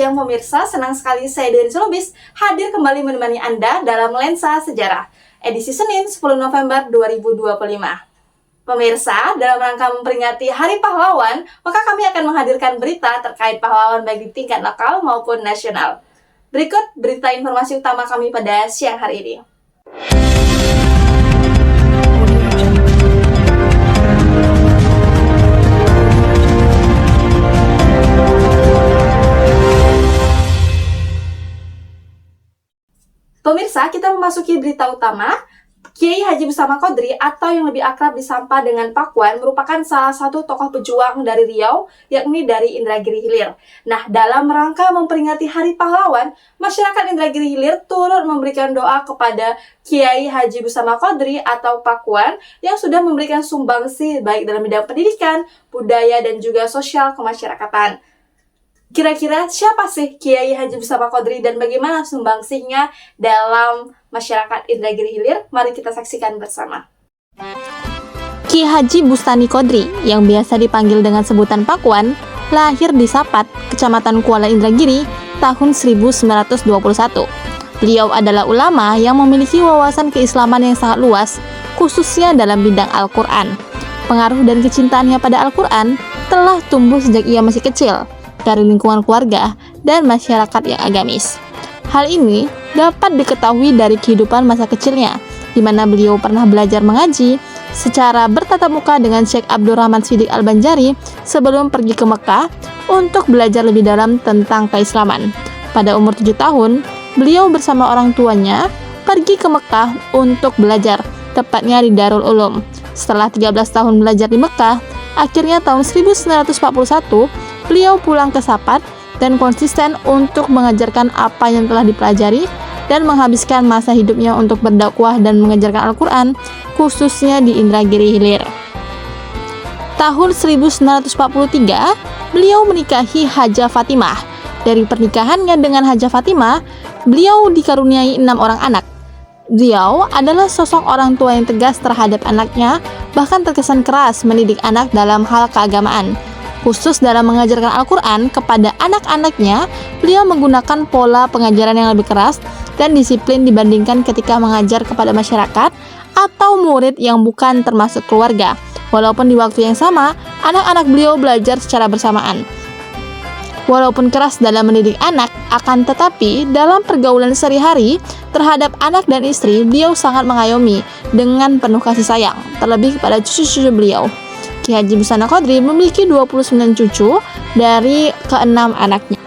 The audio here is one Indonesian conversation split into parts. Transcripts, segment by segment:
siang pemirsa, senang sekali saya Denis Lubis hadir kembali menemani Anda dalam Lensa Sejarah, edisi Senin 10 November 2025. Pemirsa, dalam rangka memperingati Hari Pahlawan, maka kami akan menghadirkan berita terkait pahlawan baik di tingkat lokal maupun nasional. Berikut berita informasi utama kami pada siang hari ini. Pemirsa, kita memasuki berita utama. Kiai Haji Busama Qodri atau yang lebih akrab disapa dengan Pakuan merupakan salah satu tokoh pejuang dari Riau, yakni dari Indragiri Hilir. Nah, dalam rangka memperingati Hari Pahlawan, masyarakat Indragiri Hilir turut memberikan doa kepada Kiai Haji Busama Qodri atau Pakuan yang sudah memberikan sumbangsi baik dalam bidang pendidikan, budaya, dan juga sosial kemasyarakatan. Kira-kira siapa sih Kiai Haji Busama Qodri dan bagaimana sumbangsinya dalam masyarakat Indragiri Hilir? Mari kita saksikan bersama. Ki Haji Bustani Qodri, yang biasa dipanggil dengan sebutan Pakuan, lahir di Sapat, Kecamatan Kuala Indragiri, tahun 1921. Beliau adalah ulama yang memiliki wawasan keislaman yang sangat luas, khususnya dalam bidang Al-Quran. Pengaruh dan kecintaannya pada Al-Quran telah tumbuh sejak ia masih kecil, dari lingkungan keluarga dan masyarakat yang agamis. Hal ini dapat diketahui dari kehidupan masa kecilnya, di mana beliau pernah belajar mengaji secara bertatap muka dengan Syekh Abdurrahman Siddiq Al-Banjari sebelum pergi ke Mekah untuk belajar lebih dalam tentang keislaman. Pada umur 7 tahun, beliau bersama orang tuanya pergi ke Mekah untuk belajar, tepatnya di Darul Ulum. Setelah 13 tahun belajar di Mekah, akhirnya tahun 1941, beliau pulang ke Sapat dan konsisten untuk mengajarkan apa yang telah dipelajari dan menghabiskan masa hidupnya untuk berdakwah dan mengajarkan Al-Quran, khususnya di Indragiri Hilir. Tahun 1943, beliau menikahi Hajah Fatimah. Dari pernikahannya dengan Hajah Fatimah, beliau dikaruniai 6 orang anak. Beliau adalah sosok orang tua yang tegas terhadap anaknya, bahkan terkesan keras mendidik anak dalam hal keagamaan. Khusus dalam mengajarkan Al-Quran kepada anak-anaknya, beliau menggunakan pola pengajaran yang lebih keras dan disiplin dibandingkan ketika mengajar kepada masyarakat atau murid yang bukan termasuk keluarga. Walaupun di waktu yang sama, anak-anak beliau belajar secara bersamaan. Walaupun keras dalam mendidik anak, akan tetapi dalam pergaulan sehari-hari terhadap anak dan istri, beliau sangat mengayomi dengan penuh kasih sayang, terlebih kepada cucu-cucu beliau. Ki Haji Busana Qodri memiliki 29 cucu dari ke-6 anaknya.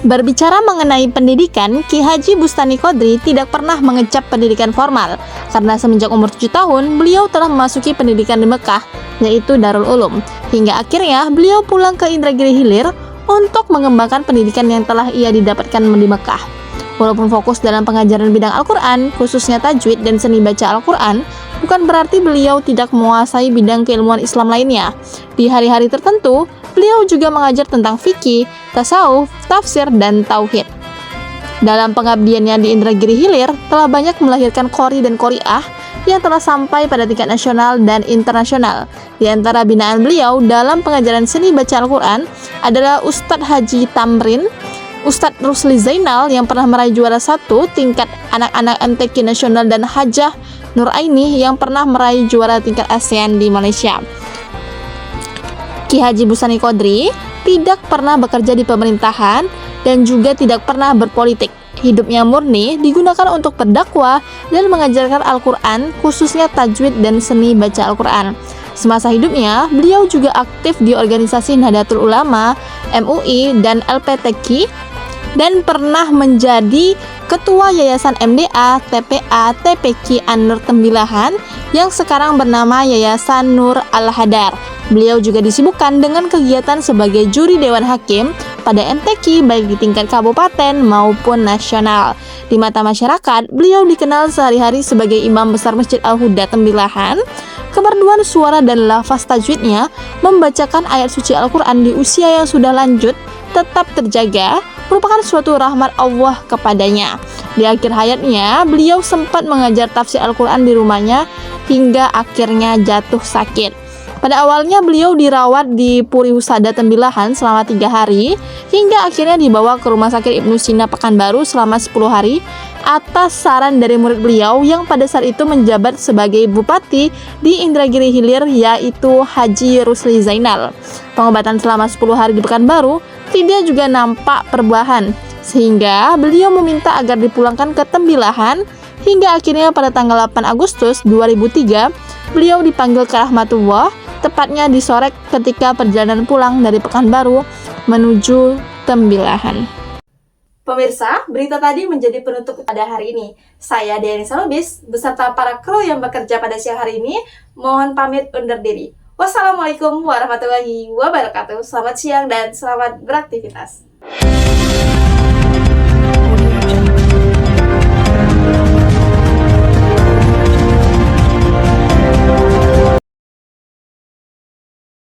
Berbicara mengenai pendidikan, Ki Haji Bustani Qodri tidak pernah mengecap pendidikan formal, karena semenjak umur 7 tahun, beliau telah memasuki pendidikan di Mekah, yaitu Darul Ulum. Hingga akhirnya, beliau pulang ke Indragiri Hilir untuk mengembangkan pendidikan yang telah ia didapatkan di Mekah. Walaupun fokus dalam pengajaran bidang Al-Quran, khususnya tajwid dan seni baca Al-Quran, bukan berarti beliau tidak menguasai bidang keilmuan Islam lainnya. Di hari-hari tertentu, beliau juga mengajar tentang fikih, tasawuf, tafsir, dan tauhid. Dalam pengabdiannya di Indragiri Hilir, telah banyak melahirkan qori dan qori'ah yang telah sampai pada tingkat nasional dan internasional. Di antara binaan beliau dalam pengajaran seni baca Al-Quran adalah Ustadz Haji Tamrin, Ustadz Rusli Zainal yang pernah meraih juara 1 tingkat anak-anak MTQ nasional, dan Hajah Nur Aini yang pernah meraih juara tingkat ASEAN di Malaysia. Ki Haji Busani Qodri tidak pernah bekerja di pemerintahan dan juga tidak pernah berpolitik. Hidupnya murni digunakan untuk berdakwah dan mengajarkan Al-Quran, khususnya tajwid dan seni baca Al-Quran. Semasa hidupnya, beliau juga aktif di organisasi Nahdlatul Ulama, MUI, dan LPTQ, dan pernah menjadi Ketua Yayasan MDA, TPA, TPQ An-Nur Tembilahan yang sekarang bernama Yayasan Nur Al-Hadar. Beliau juga disibukkan dengan kegiatan sebagai juri Dewan Hakim pada MTQ baik di tingkat kabupaten maupun nasional. Di mata masyarakat, beliau dikenal sehari-hari sebagai Imam Besar Masjid Al-Huda Tembilahan. Kemerduan suara dan lafaz tajwidnya membacakan ayat suci Al-Quran di usia yang sudah lanjut tetap terjaga merupakan suatu rahmat Allah kepadanya. Di akhir hayatnya, beliau sempat mengajar tafsir Al-Quran di rumahnya hingga akhirnya jatuh sakit. Pada awalnya beliau dirawat di Puri Husada Tembilahan selama 3 hari, hingga akhirnya dibawa ke Rumah Sakit Ibnu Sina Pekanbaru selama 10 hari atas saran dari murid beliau yang pada saat itu menjabat sebagai bupati di Indragiri Hilir, yaitu Haji Rusli Zainal. Pengobatan selama 10 hari di Pekanbaru tidak juga nampak perubahan, sehingga beliau meminta agar dipulangkan ke Tembilahan, hingga akhirnya pada tanggal 8 Agustus 2003 beliau dipanggil ke Rahmatullah, tepatnya di sore ketika perjalanan pulang dari Pekanbaru menuju Tembilahan. Pemirsa, berita tadi menjadi penutup pada hari ini. Saya Dianisa Lubis, beserta para kru yang bekerja pada siang hari ini, mohon pamit undur diri. Wassalamualaikum warahmatullahi wabarakatuh. Selamat siang dan selamat beraktivitas.